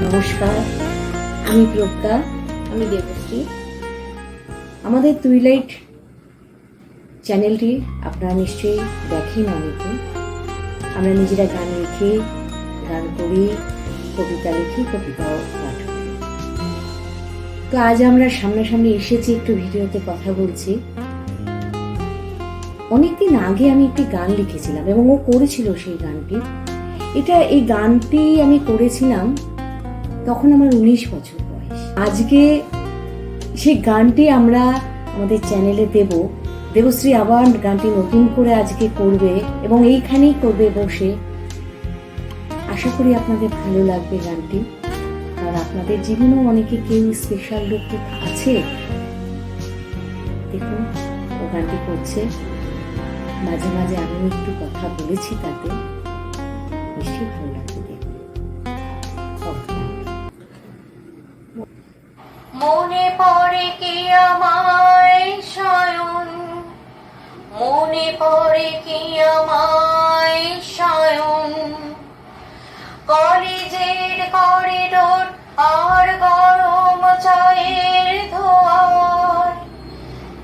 নমস্কার, আমি প্রজ্ঞা। আমি দেবশ্রী। আমাদের টুইলাইট চ্যানেলটি আপনারা নিশ্চয়ই দেখেন অনেকে। আমরা নিজেরা গান লিখি, গান করি, কবিতা লিখি, কবিতাও পাঠ করি। তো আজ আমরা সামনাসামনি এসেছি, একটু ভিডিওতে কথা বলছি। অনেকদিন আগে আমি একটি গান লিখেছিলাম এবং ও করেছিল সেই গানটি। এই গানটি আমি করেছিলাম তখন আমার 19 বছর বয়স। আজকে সেই গানটি আমরা আমাদের চ্যানেলে দেব। দেবশ্রী আবার গানটি নতুন করে আজকে করবে এবং এইখানেই করবে বসে। আশা করি আপনাদের ভালো লাগবে গানটি। আর আপনাদের জীবনেও অনেকে কেউ স্পেশাল লোক আছে। দেখুন, ও গানটি করছে। মাঝে মাঝে আমি একটু কথা বলেছি তাতে, নিশ্চয়ই ভালো লাগবে দেখুন। মনে পড়ে কি আমায় সায়ন, মনে পড়ে কি আমায় সায়ন, কলেজের করিডোর আর গরম চায়ের ধোঁয়ায়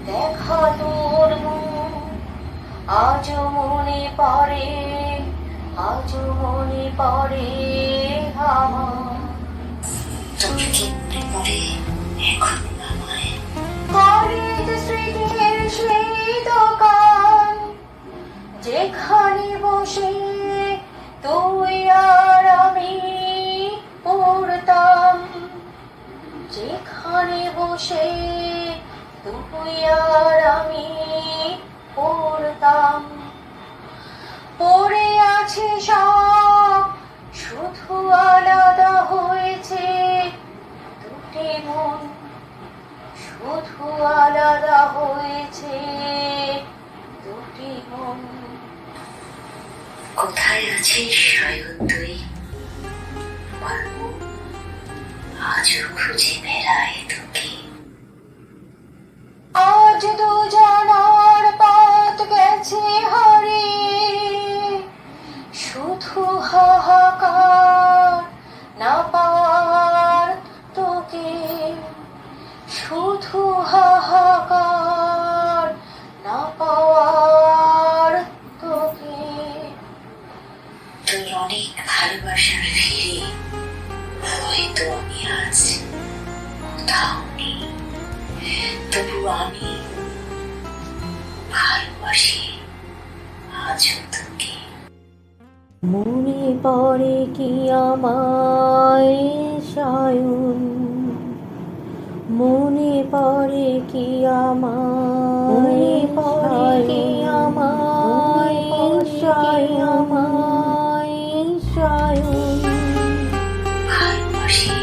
দেখা তোর মুখ আজও মনে পড়ে, আজও মনে পড়ে আমার। তোকে কি মনে পড়ে এখন আমায়? কলেজ স্মৃতির সেই দোকান যেখানে বসে তুই আর আমি পড়তাম, যেখানে বসে তুই আর আমি পড়তাম। পড়ে আছে সব, শুধু আলাদা হয়েছে দুটি মন, শুধু আলাদা হয়েছে দুটি মন। কোথায় আছিস সায়ন তুই? বলবো আজও খুঁজে বেড়াই তোকে। আজ দুজনার পথ গেছে হারিয়ে, শুধু হাহাকার না পাওয়ার তোকে, শুধু হাহাকার না পাওয়ার তোকে। তোর অনেক ভালোবাসার ফিরে হয়তো আমি আজ কোথাও নেই, তবু আমি ভালোবাসি আজও তোকে। মনে পড়ে কি আমায় সায়ন, মনে পড়ে কি আমায়, মনে পড়ে কি আমায় সায়ন, আমায় সায়ন। ভালোবাসি